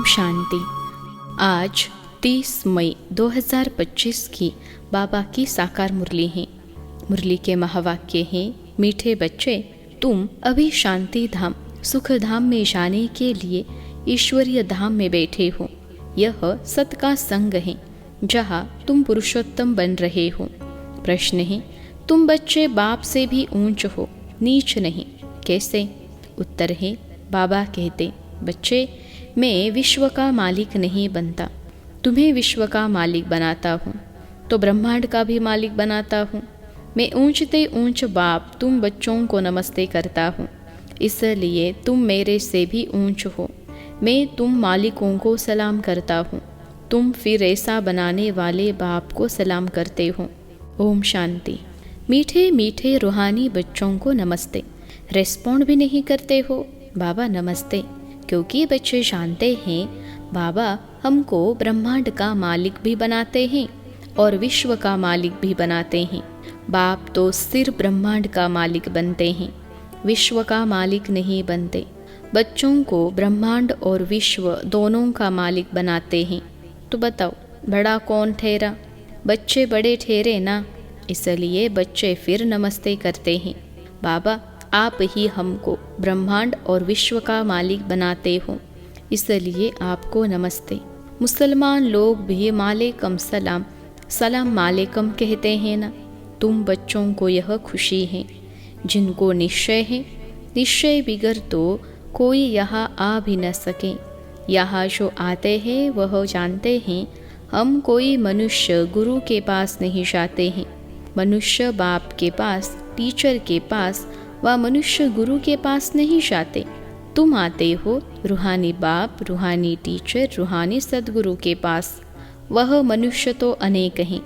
शांति। आज 30 मई 2025 की बाबा की साकार मुरली है। मुरली के महावाक्य हैं, मीठे बच्चे, तुम अभी शांति धाम सुख धाम में जाने के लिए ईश्वरीय धाम में बैठे हो। यह सत का संग है जहाँ तुम पुरुषोत्तम बन रहे हो। प्रश्न है, तुम बच्चे बाप से भी ऊंच हो, नीच नहीं, कैसे? उत्तर है, बाबा कहते, बच्चे, मैं विश्व का मालिक नहीं बनता, तुम्हें विश्व का मालिक बनाता हूँ, तो ब्रह्मांड का भी मालिक बनाता हूँ। मैं ऊंचते ऊंच बाप तुम बच्चों को नमस्ते करता हूँ, इसलिए तुम मेरे से भी ऊंच हो। मैं तुम मालिकों को सलाम करता हूँ, तुम फिर ऐसा बनाने वाले बाप को सलाम करते हो। ओम शांति। मीठे मीठे रूहानी बच्चों को नमस्ते। रेस्पॉन्ड भी नहीं करते हो, बाबा नमस्ते, क्योंकि बच्चे जानते हैं बाबा हमको ब्रह्मांड का मालिक भी बनाते हैं और विश्व का मालिक भी बनाते हैं। बाप तो सिर्फ ब्रह्मांड का मालिक बनते हैं, विश्व का मालिक नहीं बनते। बच्चों को ब्रह्मांड और विश्व दोनों का मालिक बनाते हैं। तो बताओ, बड़ा कौन ठहरा? बच्चे बड़े ठहरे ना, इसलिए बच्चे फिर नमस्ते करते हैं। बाबा, आप ही हमको ब्रह्मांड और विश्व का मालिक बनाते हो, इसलिए आपको नमस्ते। मुसलमान लोग भी मालेकम सलाम, सलाम मालेकम कहते हैं ना। तुम बच्चों को यह खुशी है, जिनको निश्चय है, निश्चय बिगर तो कोई यहाँ आ भी न सके। यहाँ जो आते हैं वह जानते हैं हम कोई मनुष्य गुरु के पास नहीं जाते हैं। मनुष्य बाप के पास, टीचर के पास व मनुष्य गुरु के पास नहीं जाते। तुम आते हो रूहानी बाप, रूहानी टीचर, रूहानी सदगुरु के पास। वह मनुष्य तो अनेक हैं,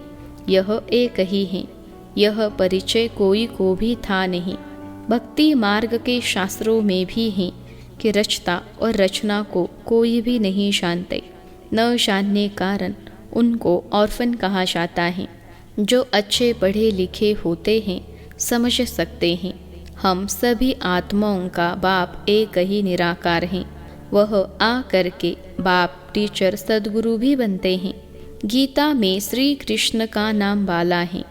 यह एक ही है। यह परिचय कोई को भी था नहीं। भक्ति मार्ग के शास्त्रों में भी है कि रचता और रचना को कोई भी नहीं जानते। न जानने कारण उनको ऑर्फन कहा जाता है। जो अच्छे पढ़े लिखे होते हैं समझ सकते हैं हम सभी आत्माओं का बाप एक ही निराकार है। वह आ करके बाप, टीचर, सदगुरु भी बनते हैं। गीता में श्री कृष्ण का नाम बाला है।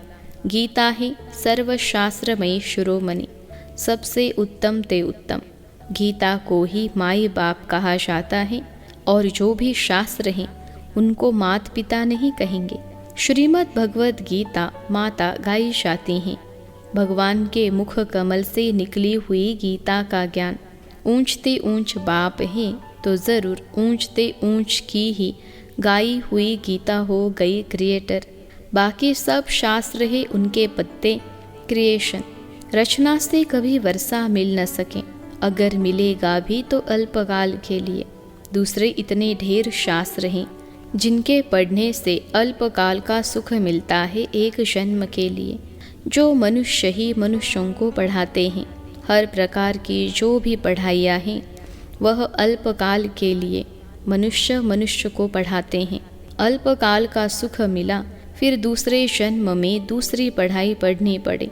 गीता है सर्वशास्त्रमयी शिरोमणि, सबसे उत्तम ते उत्तम। गीता को ही माई बाप कहा जाता है और जो भी शास्त्र हैं उनको मात पिता नहीं कहेंगे। श्रीमद् भगवद गीता माता गाई जाती हैं। भगवान के मुख कमल से निकली हुई गीता का ज्ञान। ऊंचते ऊंच बाप है तो ज़रूर ऊंचते ऊंच की ही गाई हुई गीता हो गई क्रिएटर। बाकी सब शास्त्र है उनके पत्ते, क्रिएशन। रचना से कभी वर्षा मिल न सके, अगर मिलेगा भी तो अल्पकाल के लिए। दूसरे इतने ढेर शास्त्र हैं जिनके पढ़ने से अल्पकाल का सुख मिलता है एक जन्म के लिए। जो मनुष्य ही मनुष्यों को पढ़ाते हैं। हर प्रकार की जो भी पढ़ाइयाँ हैं वह अल्पकाल के लिए मनुष्य मनुष्य को पढ़ाते हैं। अल्पकाल का सुख मिला, फिर दूसरे जन्म में दूसरी पढ़ाई पढ़नी पड़े।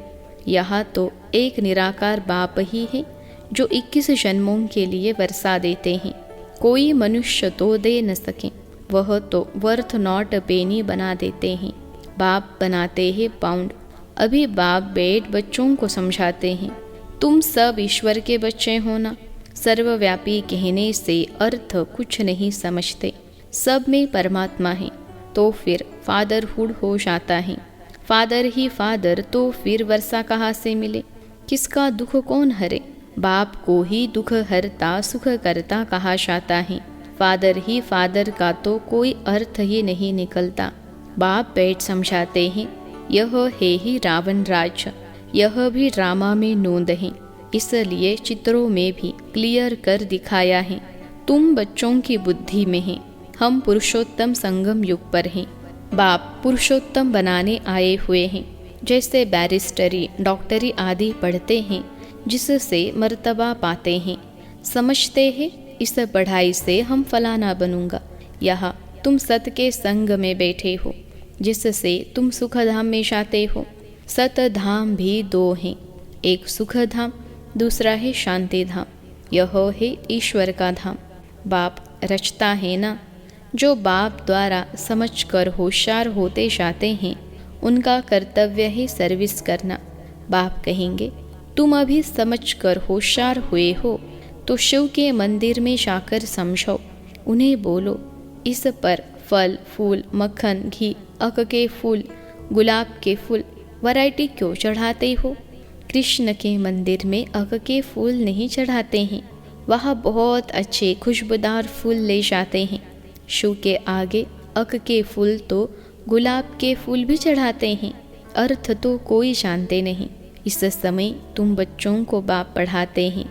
यहाँ तो एक निराकार बाप ही है जो 21 जन्मों के लिए वर्षा देते हैं। कोई मनुष्य तो दे न सके, वह तो वर्थ नॉट पेनी बना देते हैं। बाप बनाते हैं पाउंड। अभी बाप बेट बच्चों को समझाते हैं, तुम सब ईश्वर के बच्चे हो ना। सर्वव्यापी कहने से अर्थ कुछ नहीं समझते। सब में परमात्मा है तो फिर फादरहुड हो जाता है। फादर ही फादर तो फिर वर्षा कहाँ से मिले? किसका दुख कौन हरे? बाप को ही दुख हरता सुख करता कहा जाता है। फादर ही फादर का तो कोई अर्थ ही नहीं निकलता। बाप बैठ समझाते हैं, यह है ही रावण राज्य, यह भी ड्रामा में नोंद है, इसलिए चित्रों में भी क्लियर कर दिखाया है। तुम बच्चों की बुद्धि में हैं, हम पुरुषोत्तम संगम युग पर हैं। बाप पुरुषोत्तम बनाने आए हुए हैं। जैसे बैरिस्टरी, डॉक्टरी आदि पढ़ते हैं जिससे मर्तबा पाते हैं। समझते हैं इस पढ़ाई से हम फलाना बनूंगा। यहाँ तुम सत के संग में बैठे हो जिससे तुम सुख धाम में जाते हो। सत धाम भी दो हैं, एक सुख धाम, दूसरा है शांति धाम। यह है ईश्वर का धाम। बाप रचता है ना। जो बाप द्वारा समझकर होशियार होते जाते हैं उनका कर्तव्य है सर्विस करना। बाप कहेंगे तुम अभी समझकर होशियार हुए हो तो शिव के मंदिर में जाकर समझो। उन्हें बोलो इस पर फल फूल मक्खन घी अक के फूल गुलाब के फूल वैरायटी क्यों चढ़ाते हो। कृष्ण के मंदिर में अक के फूल नहीं चढ़ाते हैं, वहाँ बहुत अच्छे खुशबूदार फूल ले जाते हैं। शिव के आगे अक के फूल तो गुलाब के फूल भी चढ़ाते हैं, अर्थ तो कोई जानते नहीं। इस समय तुम बच्चों को बाप पढ़ाते हैं,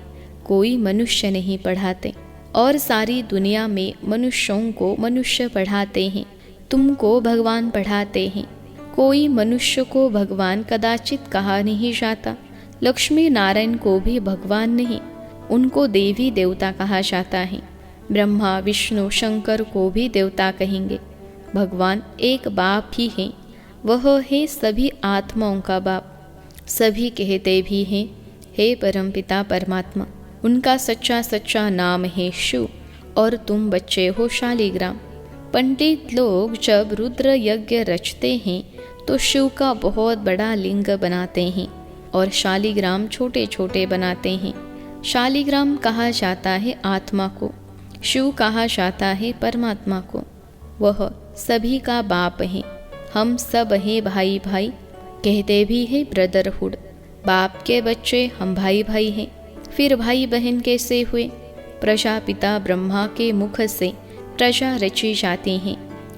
कोई मनुष्य नहीं पढ़ाते। और सारी दुनिया में मनुष्यों को मनुष्य पढ़ाते हैं, तुमको भगवान पढ़ाते हैं। कोई मनुष्य को भगवान कदाचित कहा नहीं जाता। लक्ष्मी नारायण को भी भगवान नहीं, उनको देवी देवता कहा जाता है। ब्रह्मा विष्णु शंकर को भी देवता कहेंगे। भगवान एक बाप ही है, वह है सभी आत्माओं का बाप। सभी कहते भी हैं हे परमपिता परमात्मा। उनका सच्चा सच्चा नाम है शिव और तुम बच्चे हो शालिग्राम। पंडित लोग जब रुद्र यज्ञ रचते हैं तो शिव का बहुत बड़ा लिंग बनाते हैं और शालिग्राम छोटे छोटे बनाते हैं। शालिग्राम कहा जाता है आत्मा को, शिव कहा जाता है परमात्मा को। वह सभी का बाप है। हम सब हैं भाई भाई, कहते भी हैं ब्रदरहुड। बाप के बच्चे हम भाई भाई हैं। फिर भाई बहन कैसे हुए? प्रजापिता ब्रह्मा के मुख से प्रजा रची जाती हैं,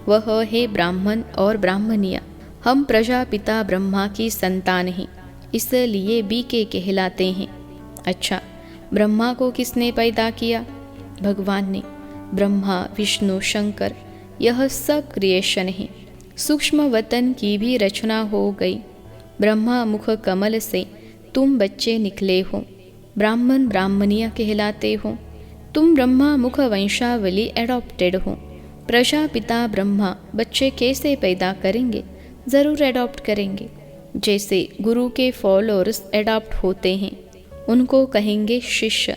वह है ब्राह्मण और ब्राह्मणिया। हम प्रजापिता ब्रह्मा की संतान हैं, इसलिए बीके कहलाते हैं। अच्छा, ब्रह्मा को किसने पैदा किया? भगवान ने। ब्रह्मा विष्णु शंकर यह सब क्रिएशन है। सूक्ष्म वतन की भी रचना हो गई। ब्रह्मा मुख कमल से तुम बच्चे निकले हो, ब्राह्मण ब्राह्मणिया कहलाते हो। तुम ब्रह्मा मुख वंशावली एडॉप्टेड हो। प्रजापिता ब्रह्मा बच्चे कैसे पैदा करेंगे? ज़रूर एडॉप्ट करेंगे। जैसे गुरु के फॉलोअर्स एडॉप्ट होते हैं, उनको कहेंगे शिष्य।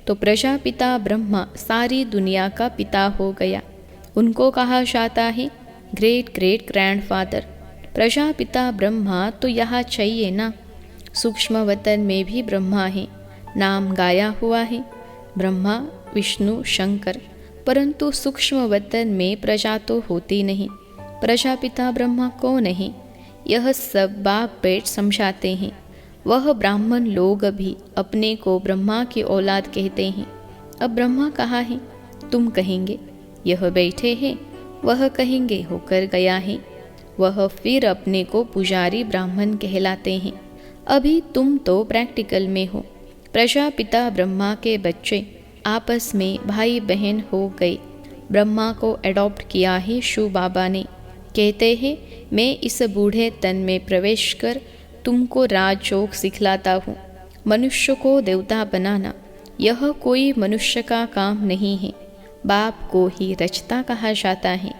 तो प्रजापिता ब्रह्मा सारी दुनिया का पिता हो गया, उनको कहा जाता है great great grandfather. Prajapita Brahma तो यहाँ चाहिए ना। सूक्ष्म वतन में भी ब्रह्मा है, नाम गाया हुआ है ब्रह्मा विष्णु शंकर, परंतु सूक्ष्म वतन में प्रजा तो होती नहीं। प्रजापिता ब्रह्मा कौन है? यह सब बाप बेट समझाते हैं। वह ब्राह्मण लोग भी अपने को ब्रह्मा की औलाद कहते हैं। अब ब्रह्मा कहाँ है? तुम कहेंगे यह बैठे हैं, वह कहेंगे होकर गया है। वह फिर अपने को पुजारी ब्राह्मण कहलाते हैं। अभी तुम तो प्रैक्टिकल में हो। प्रजापिता ब्रह्मा के बच्चे आपस में भाई बहन हो गए। ब्रह्मा को एडॉप्ट किया है शिव बाबा ने। कहते हैं मैं इस बूढ़े तन में प्रवेश कर तुमको राजयोग सिखलाता हूँ। मनुष्य को देवता बनाना यह कोई मनुष्य का काम नहीं है, बाप को ही रचता कहा जाता है।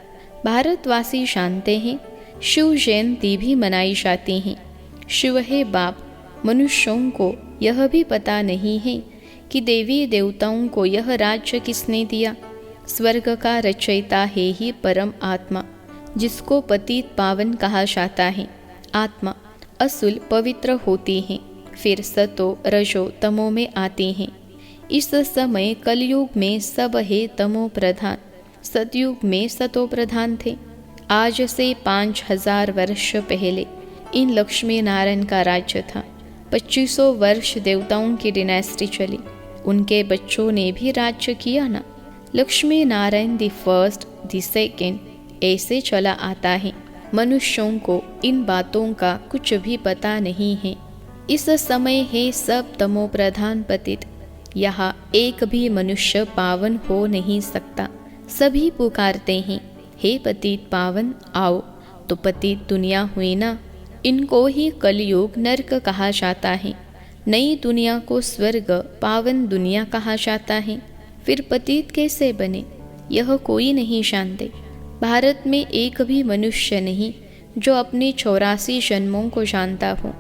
भारतवासी जानते हैं शिव जयंती भी मनाई जाती है। शिव है बाप। मनुष्यों को यह भी पता नहीं है कि देवी देवताओं को यह राज्य किसने दिया। स्वर्ग का रचयिता है ही परम आत्मा, जिसको पतित पावन कहा जाता है। आत्मा असुल पवित्र होती है, फिर सतो रजो तमो में आती हैं। इस समय कलयुग में सब है तमो प्रधान, सतयुग में सतो प्रधान थे। आज से 5000 वर्ष पहले इन लक्ष्मी नारायण का राज्य था। 2500 वर्ष देवताओं की डिनेस्टी चली, उनके बच्चों ने भी राज्य किया ना। Lakshmi Narayan the first the second ऐसे चला आता है। मनुष्यों को इन बातों का कुछ भी पता नहीं है। इस समय है सब तमो प्रधान पतित। यहाँ एक भी मनुष्य पावन हो नहीं सकता। सभी पुकारते हैं हे पतित पावन आओ। तो पतित दुनिया हुई ना। इनको ही कलयुग नरक कहा जाता है। नई दुनिया को स्वर्ग पावन दुनिया कहा जाता है। फिर पतित कैसे बने यह कोई नहीं जानते। भारत में एक भी मनुष्य नहीं जो अपने 84 जन्मों को जानता हो।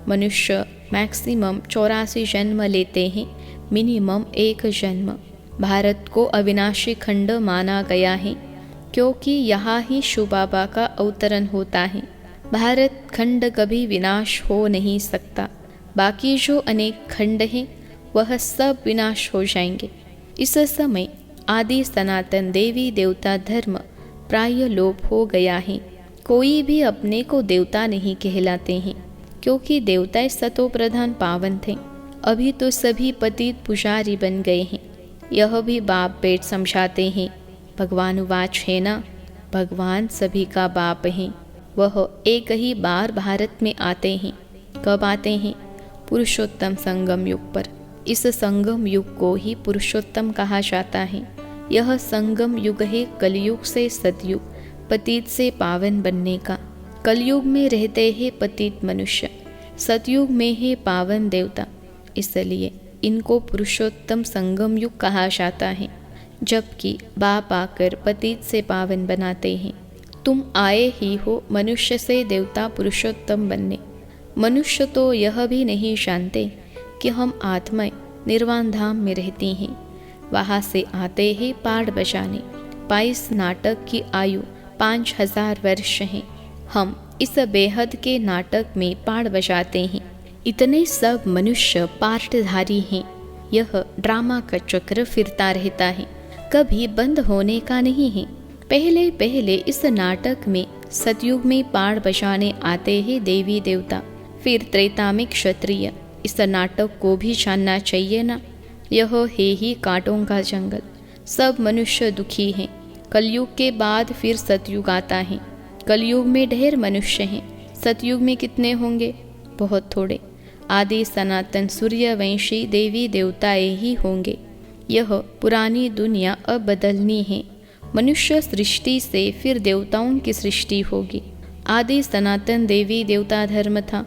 मनुष्य मैक्सिमम 84 जन्म लेते हैं, मिनिमम एक जन्म। भारत को अविनाशी खंड माना गया है क्योंकि यहाँ ही शिव बाबा का अवतरण होता है। भारत खंड कभी विनाश हो नहीं सकता। बाकी जो अनेक खंड हैं वह सब विनाश हो जाएंगे। इस समय आदि सनातन देवी देवता धर्म प्राय लोप हो गया है। कोई भी अपने को देवता नहीं कहलाते हैं क्योंकि देवता सतो प्रधान पावन थे। अभी तो सभी पतित पुजारी बन गए हैं। यह भी बाप बेट समझाते हैं। भगवान वाच है ना, भगवान सभी का बाप है। वह एक ही बार भारत में आते हैं। कब आते हैं? पुरुषोत्तम संगम युग पर। इस संगम युग को ही पुरुषोत्तम कहा जाता है। यह संगम युग है कलयुग से सतयुग, पतित से पावन बनने का। कलयुग में रहते हैं पतित मनुष्य, सतयुग में है पावन देवता, इसलिए इनको पुरुषोत्तम संगम युग कहा जाता है। जबकि बाप आकर पतित से पावन बनाते हैं। तुम आए ही हो मनुष्य से देवता पुरुषोत्तम बनने। मनुष्य तो यह भी नहीं जानते कि हम आत्माएं निर्वाण धाम में रहती हैं। वहाँ से आते हैं पाड़ बजाने। 22 नाटक की आयु 5000 वर्ष है। हम इस बेहद के नाटक में पाड़ बजाते हैं। इतने सब मनुष्य पार्टधारी हैं। यह ड्रामा का चक्र फिरता रहता है, कभी बंद होने का नहीं है। पहले पहले इस नाटक में सतयुग में पाड़ बजाने आते हैं देवी देवता, फिर त्रेता में क्षत्रिय। इस नाटक को भी जानना चाहिए ना। यह है ही कांटों का जंगल। सब मनुष्य दुखी हैं। कलयुग के बाद फिर सतयुग आता है। कलयुग में ढेर मनुष्य हैं। सतयुग में कितने होंगे? बहुत थोड़े। आदि सनातन सूर्यवंशी देवी देवताएं ही होंगे। यह पुरानी दुनिया अब बदलनी है। मनुष्य सृष्टि से फिर देवताओं की सृष्टि होगी। आदि सनातन देवी देवता धर्म था,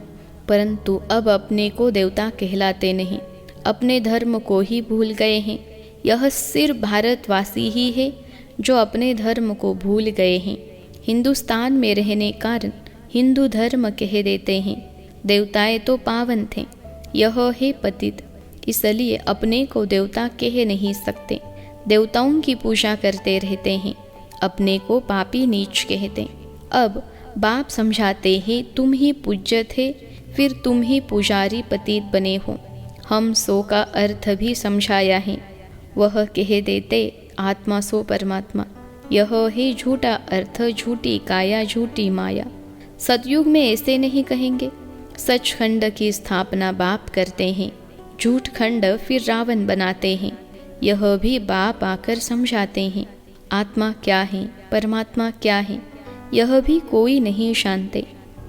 परंतु अब अपने को देवता कहलाते नहीं, अपने धर्म को ही भूल गए हैं। यह सिर्फ भारतवासी ही है जो अपने धर्म को भूल गए हैं। हिंदुस्तान में रहने कारण हिंदू धर्म कह देते हैं। देवताएं तो पावन थे, यह है पतित, इसलिए अपने को देवता कह नहीं सकते। देवताओं की पूजा करते रहते हैं, अपने को पापी नीच कहते। अब बाप समझाते हैं तुम ही पूज्य थे, फिर तुम ही पुजारी पतित बने हो। हम सो का अर्थ भी समझाया है। वह कह देते आत्मा सो परमात्मा। यह है झूठा अर्थ, झूठी काया, झूठी माया। सतयुग में ऐसे नहीं कहेंगे। सचखंड की स्थापना बाप करते हैं, झूठ खंड फिर रावण बनाते हैं। यह भी बाप आकर समझाते हैं। आत्मा क्या है, परमात्मा क्या है, यह भी कोई नहीं जानते।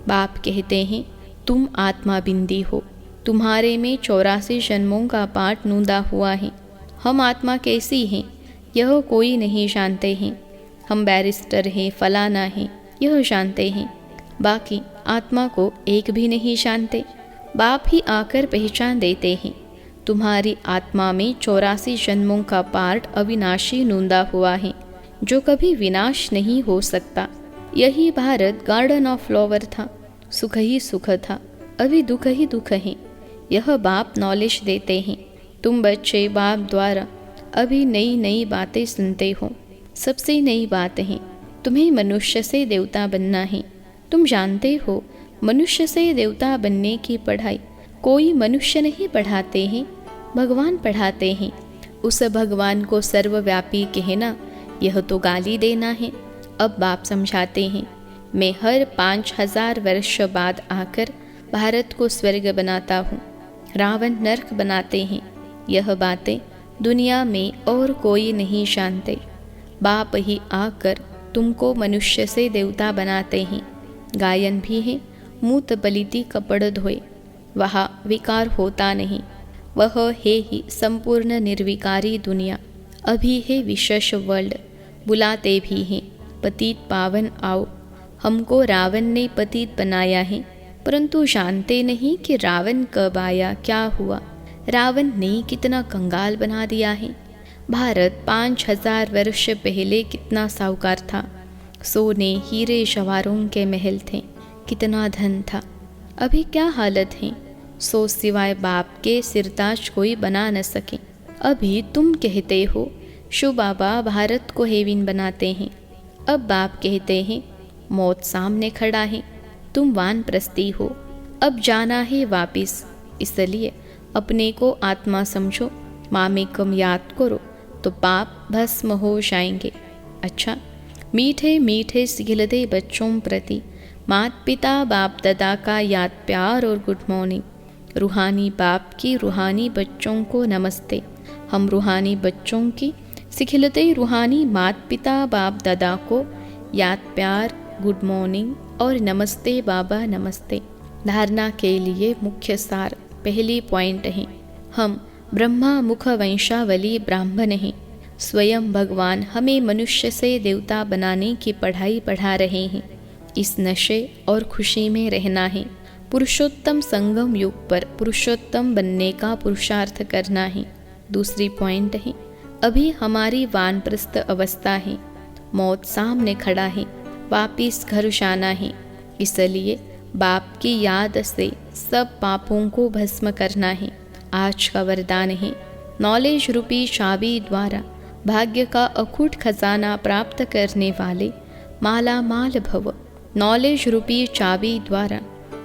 बाप कहते हैं तुम आत्मा बिंदी हो, तुम्हारे में 84 जन्मों का पाठ नूंदा हुआ है। हम आत्मा कैसी हैं यह कोई नहीं जानते हैं। हम बैरिस्टर हैं, फलाना हैं, यह जानते हैं, बाकी आत्मा को एक भी नहीं जानते। बाप ही आकर पहचान देते हैं तुम्हारी आत्मा में 84 जन्मों का पार्ट अविनाशी नूंदा हुआ है, जो कभी विनाश नहीं हो सकता। यही भारत गार्डन ऑफ फ्लावर था, सुख ही सुख था, अभी दुख ही दुख है। यह बाप नॉलेज देते हैं। तुम बच्चे बाप द्वारा अभी नई नई बातें सुनते हो। सबसे नई बात है तुम्हें मनुष्य से देवता बनना है। तुम जानते हो मनुष्य से देवता बनने की पढ़ाई कोई मनुष्य नहीं पढ़ाते हैं, भगवान पढ़ाते हैं। उस भगवान को सर्वव्यापी कहना यह तो गाली देना है। अब बाप समझाते हैं मैं हर 5000 वर्ष बाद आकर भारत को स्वर्ग बनाता हूँ, रावण नरक बनाते हैं। यह बातें दुनिया में और कोई नहीं जानते। बाप ही आकर तुमको मनुष्य से देवता बनाते हैं। गायन भी है मूत बलिति कपड़ धोए, वहाँ विकार होता नहीं। वह है ही संपूर्ण निर्विकारी दुनिया। अभी है विशेष वर्ल्ड, बुलाते भी हैं पतित पावन आओ। हमको रावण ने पतित बनाया है, परंतु जानते नहीं कि रावण कब आया, क्या हुआ। रावण ने कितना कंगाल बना दिया है। भारत 5000 वर्ष पहले कितना साहूकार था। सोने हीरे जवाहरों के महल थे, कितना धन था। अभी क्या हालत है। सो सिवाय बाप के सिरताज कोई बना न सके। अभी तुम कहते हो शो बाबा भारत को हेविन बनाते हैं। अब बाप कहते हैं मौत सामने खड़ा है, तुम वानप्रस्थी हो, अब जाना है वापिस, इसलिए अपने को आत्मा समझो, मामेकम याद करो तो पाप भस्म हो जाएंगे। अच्छा, मीठे मीठे सिखलते बच्चों प्रति माता पिता बाप दादा का याद प्यार और गुड मॉर्निंग। रूहानी बाप की रूहानी बच्चों को नमस्ते। हम रूहानी बच्चों की सिखलते रूहानी माता पिता बाप दादा को याद प्यार, गुड मॉर्निंग और नमस्ते बाबा नमस्ते। धारणा के लिए मुख्य सार पहली पॉइंट है, हम ब्रह्मा मुख वंशावली ब्राह्मण हैं। स्वयं भगवान हमें मनुष्य से देवता बनाने की पढ़ाई पढ़ा रहे हैं। इस नशे और खुशी में रहना है। पुरुषोत्तम संगम युग पर पुरुषोत्तम बनने का पुरुषार्थ करना है। दूसरी पॉइंट है, अभी हमारी वानप्रस्थ अवस्था है, मौत सामने खड़ा है, वापिस घर जाना है, इसलिए बाप की याद से सब पापों को भस्म करना है। आज का वरदान है, नॉलेज रूपी चाबी द्वारा भाग्य का अखूट खजाना प्राप्त करने वाले माला माल भव। नॉलेज रूपी चाबी द्वारा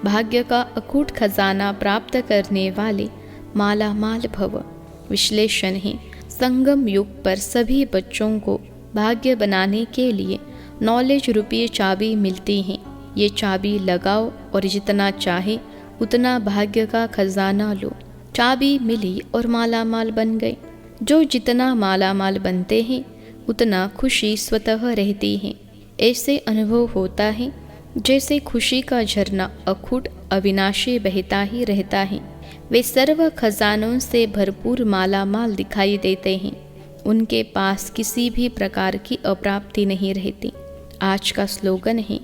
भाग्य का अखूट खजाना प्राप्त करने वाले माला माल भव। विश्लेषण है, संगम युग पर सभी बच्चों को भाग्य बनाने के लिए नॉलेज रूपी चाबी मिलती है। ये चाबी लगाओ और जितना चाहे उतना भाग्य का खजाना लो। चाबी मिली और माला माल बन गए। जो जितना माला माल बनते हैं उतना खुशी स्वतः रहती है। ऐसे अनुभव होता है जैसे खुशी का झरना अखूट अविनाशी बहता ही रहता है। वे सर्व खजानों से भरपूर माला माल दिखाई देते हैं। उनके पास किसी भी प्रकार की अप्राप्ति नहीं रहती। आज का स्लोगन है,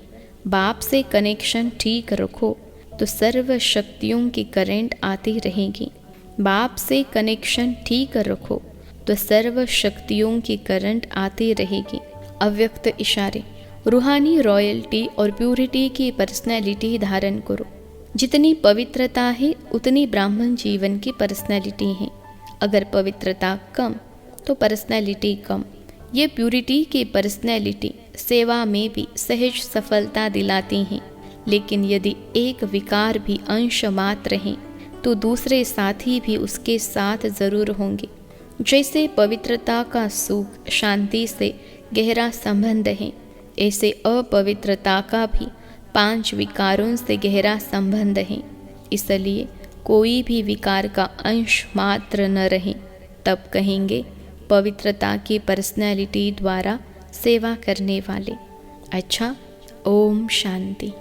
बाप से कनेक्शन ठीक रखो तो सर्व शक्तियों की करंट आती रहेगी। बाप से कनेक्शन ठीक रखो तो सर्व शक्तियों की करंट आती रहेगी। अव्यक्त इशारे, रूहानी रॉयल्टी और प्यूरिटी की पर्सनैलिटी धारण करो। जितनी पवित्रता है उतनी ब्राह्मण जीवन की पर्सनैलिटी है। अगर पवित्रता कम तो पर्सनैलिटी कम। ये प्यूरिटी की पर्सनैलिटी सेवा में भी सहज सफलता दिलाती हैं। लेकिन यदि एक विकार भी अंश मात्र है तो दूसरे साथी भी उसके साथ जरूर होंगे। जैसे पवित्रता का सुख शांति से गहरा संबंध है, ऐसे अपवित्रता का भी 5 विकारों से गहरा संबंध है। इसलिए कोई भी विकार का अंश मात्र न रहे, तब कहेंगे पवित्रता की पर्सनैलिटी द्वारा सेवा करने वाले। अच्छा, ओम शांति।